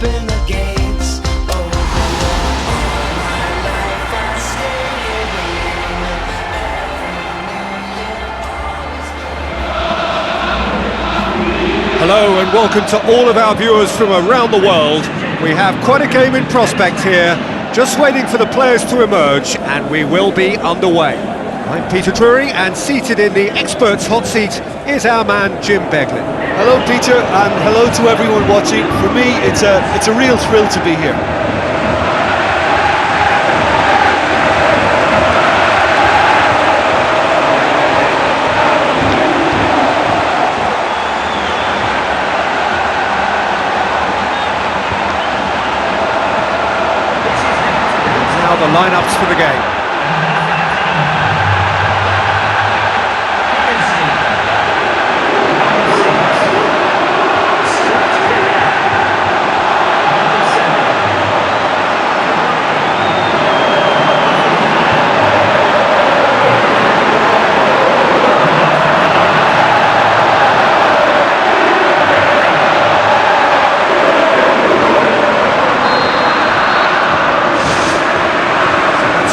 open the gates. Open up all my life, I stay waiting. Hello and welcome to all of our viewers from around the world. We have quite a game in prospect here, just waiting for the players to emerge, and we will be underway. I'm Peter Drury, and seated in the experts' hot seat is our man Jim Beglin. Hello Peter, and hello to everyone watching. For me, it's a real thrill to be here. Now the lineups for the game.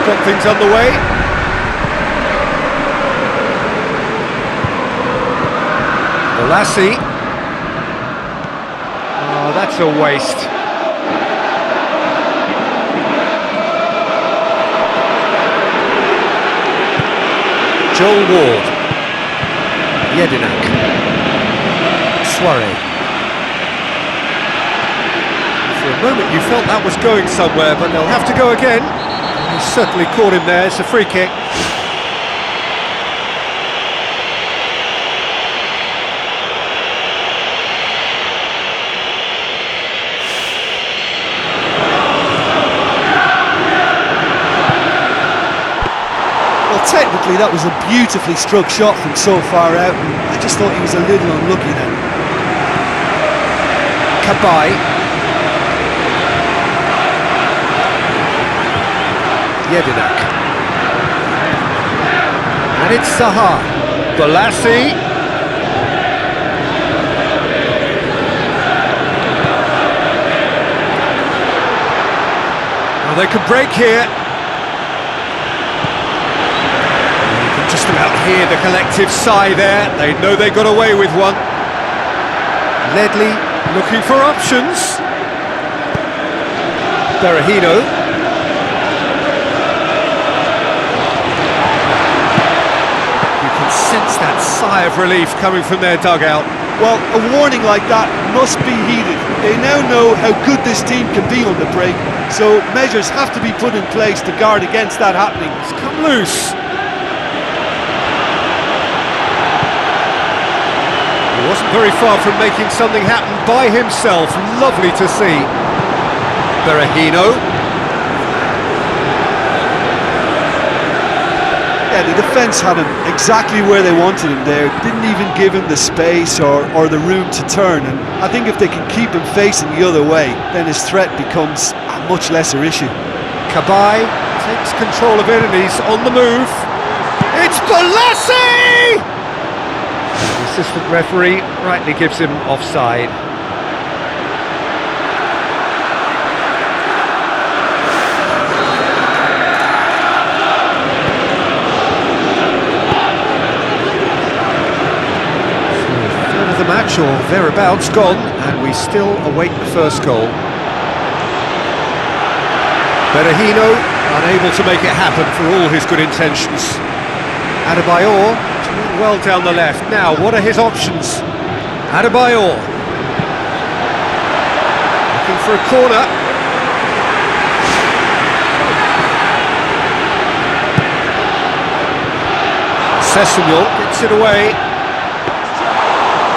Got things underway. Lassie. Oh, that's a waste. Joel Ward. Jedinak. Soiree. For a moment you felt that was going somewhere, but they'll have to go again. He certainly caught him there. It's a free kick. Well, technically that was a beautifully struck shot from so far out, and I just thought he was a little unlucky then. Kabai. Jedinak. And it's Sahar. Balassi. Well, they could break here. You can just about hear the collective sigh there. They know they got away with one. Ledley looking for options. Berahino. Sense that sigh of relief coming from their dugout. Well, a warning like that must be heeded. They now know how good this team can be on the break, so measures have to be put in place to guard against that happening. It's come loose. He wasn't very far from making something happen by himself. Lovely to see. Berahino. Yeah, the defence had him exactly where they wanted him there. Didn't even give him the space or the room to turn, and I think if they can keep him facing the other way, then his threat becomes a much lesser issue. Kabai takes control of it and he's on the move. It's Balassi! The assistant referee rightly gives him offside. Match or thereabouts gone, and we still await the first goal. Berahino unable to make it happen for all his good intentions. Adebayor doing well down the left. Now, what are his options? Adebayor looking for a corner. Sessegnon gets it away.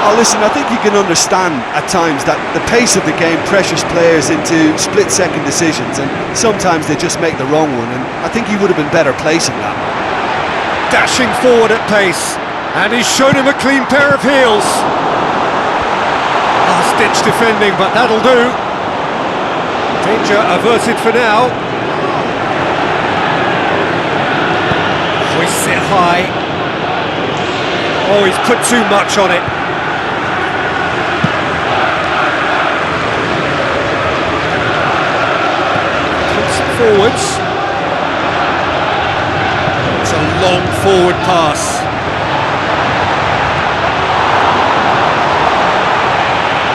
Oh, listen, I think you can understand at times that the pace of the game pressures players into split-second decisions, and sometimes they just make the wrong one, and I think he would have been better placing that. Dashing forward at pace, and he's shown him a clean pair of heels. Last-ditch defending, but that'll do. Danger averted for now. Hoists it high. Oh, he's put too much on it. forwards. It's a long forward pass.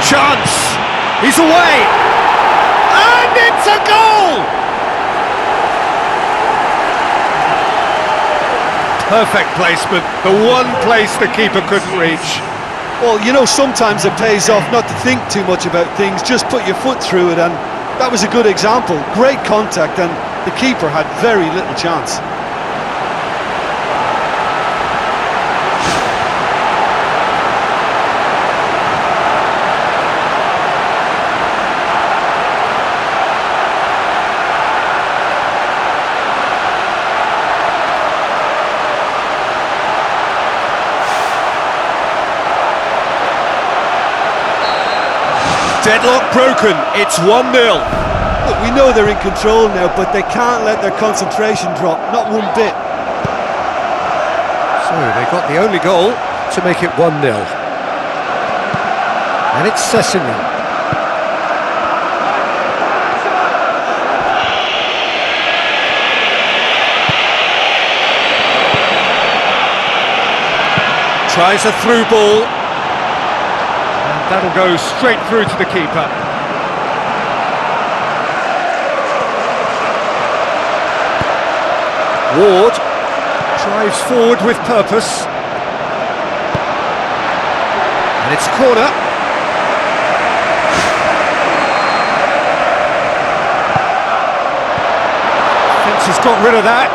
Chance! He's away! And it's a goal! Perfect placement, the one place the keeper couldn't reach. Well, you know, sometimes it pays off not to think too much about things, just put your foot through it, and that was a good example. Great contact, and the keeper had very little chance. Deadlock broken, it's 1-0. Look, we know they're in control now, but they can't let their concentration drop, not one bit. So they got the only goal to make it 1-0. And it's Cecily. Tries a through ball. That'll go straight through to the keeper. Ward drives forward with purpose. And it's a corner. Fence has got rid of that.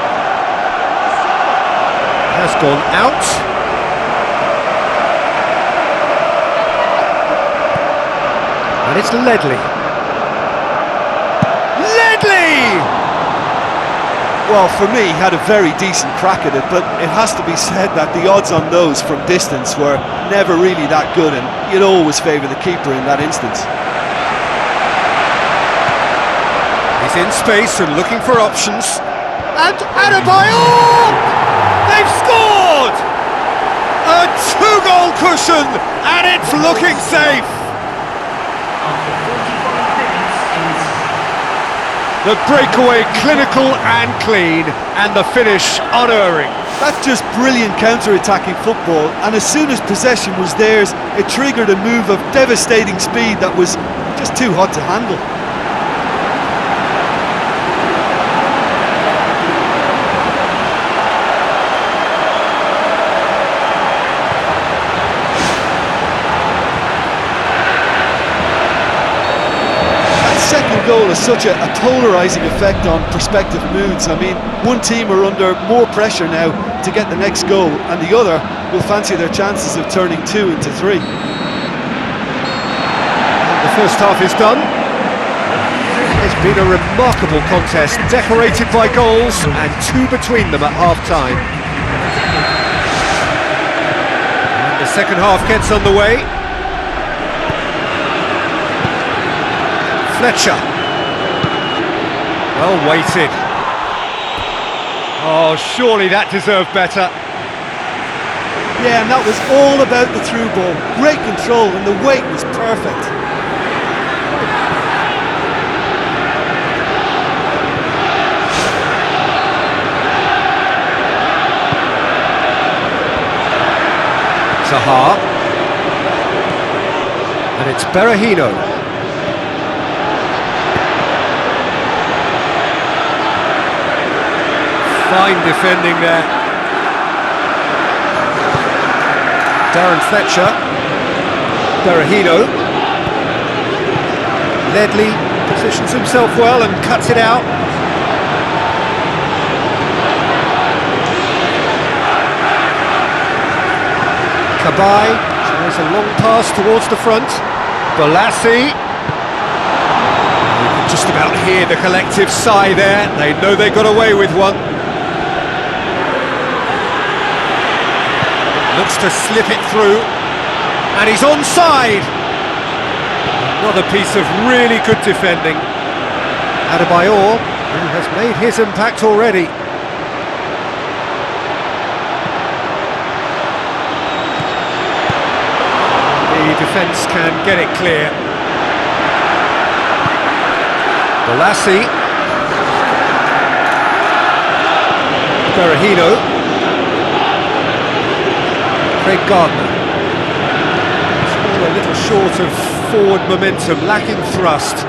Has gone out. And it's Ledley. Ledley! Well, for me, he had a very decent crack at it, but it has to be said that the odds on those from distance were never really that good, and you'd always favour the keeper in that instance. He's in space and looking for options. And Adebayor! They've scored! A two-goal cushion, and it's looking safe. The breakaway clinical and clean, and the finish unerring. That's just brilliant counter-attacking football, and as soon as possession was theirs, it triggered a move of devastating speed that was just too hot to handle. Second goal has such a polarising effect on prospective moods. I mean, one team are under more pressure now to get the next goal, and the other will fancy their chances of turning 2 into 3. The first half is done. It's been a remarkable contest, decorated by goals and 2 between them at half-time. And the second half gets underway. Fletcher. Well weighted. Oh, surely that deserved better. Yeah, and that was all about the through ball. Great control, and the weight was perfect. Zaha. And it's Berahino. Fine defending there. Darren Fletcher. Berahino. Ledley positions himself well and cuts it out. Cabai tries a long pass towards the front. Balassi. You can just about hear the collective sigh there. They know they got away with one. Looks to slip it through, and he's onside. Another piece of really good defending. Adebayor, who has made his impact already. The defence can get it clear. Balassi. Berahino. Craig Gardner. All a little short of forward momentum, lacking thrust.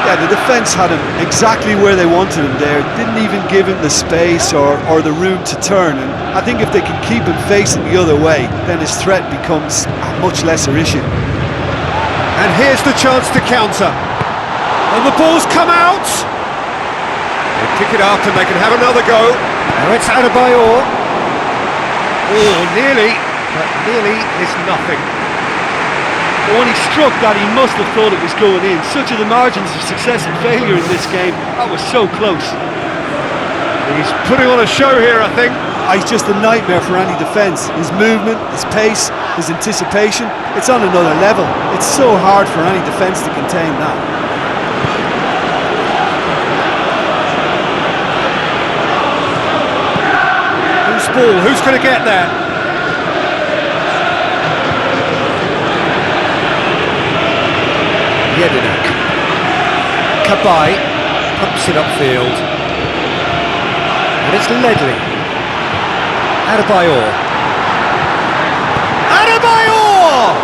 Yeah, the defence had him exactly where they wanted him there. Didn't even give him the space or the room to turn. And I think if they can keep him facing the other way, then his threat becomes a much lesser issue. And here's the chance to counter. And the ball's come out! They pick it up and they can have another go. Now it's Adebayor. Oh, nearly, but nearly is nothing. But when he struck that, he must have thought it was going in. Such are the margins of success and failure in this game. That was so close. He's putting on a show here, I think. He's just a nightmare for any defence. His movement, his pace, his anticipation, it's on another level. It's so hard for any defence to contain that. Who's ball? Who's going to get there? Jedinak. Cabaye pumps it upfield. And it's Ledley. Adebayor. Adebayor!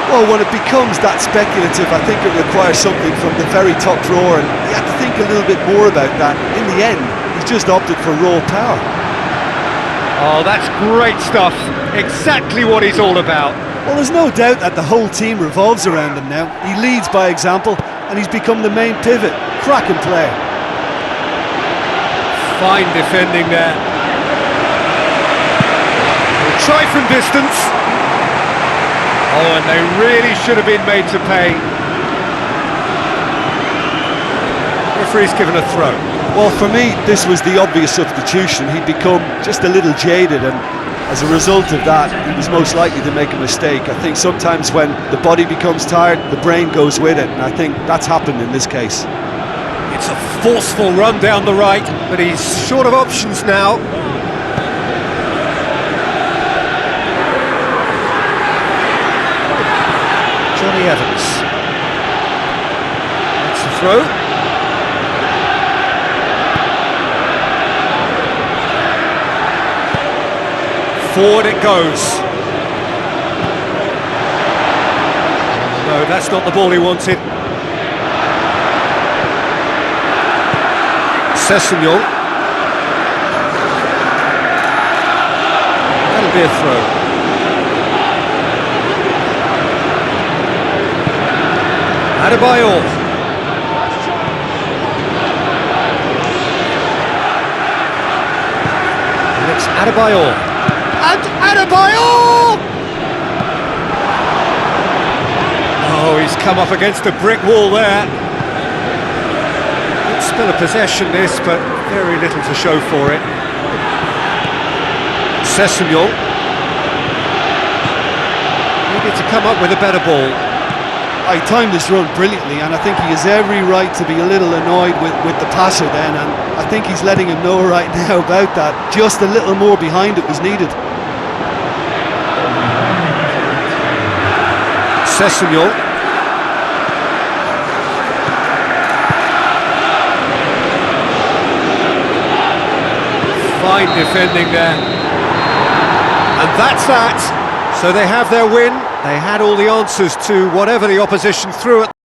Well, when it becomes that speculative, I think it requires something from the very top drawer, and you have to think a little bit more about that. In the end, he's just opted for raw power. Oh, that's great stuff. Exactly what he's all about. Well, there's no doubt that the whole team revolves around him now. He leads by example, and he's become the main pivot. Cracking player. Fine defending there. They'll try from distance. Oh, and they really should have been made to pay. Referee's given a throw. Well, for me, this was the obvious substitution. He'd become just a little jaded, and as a result of that, he was most likely to make a mistake. I think sometimes when the body becomes tired, the brain goes with it, and I think that's happened in this case. It's a forceful run down the right, but he's short of options now. Johnny Evans. That's the throw. Forward it goes. No, that's not the ball he wanted. Sessegnon. That'll be a throw. Adebayor. And it's Adebayor. And Adebayor! Oh, he's come up against a brick wall there. Good spell of possession this, but very little to show for it. Sessegnon needed to come up with a better ball. He timed this run brilliantly, and I think he has every right to be a little annoyed with the passer then, and I think he's letting him know right now about that. Just a little more behind it was needed. Sessegnon. Fine defending there. And that's that. So they have their win. They had all the answers to whatever the opposition threw at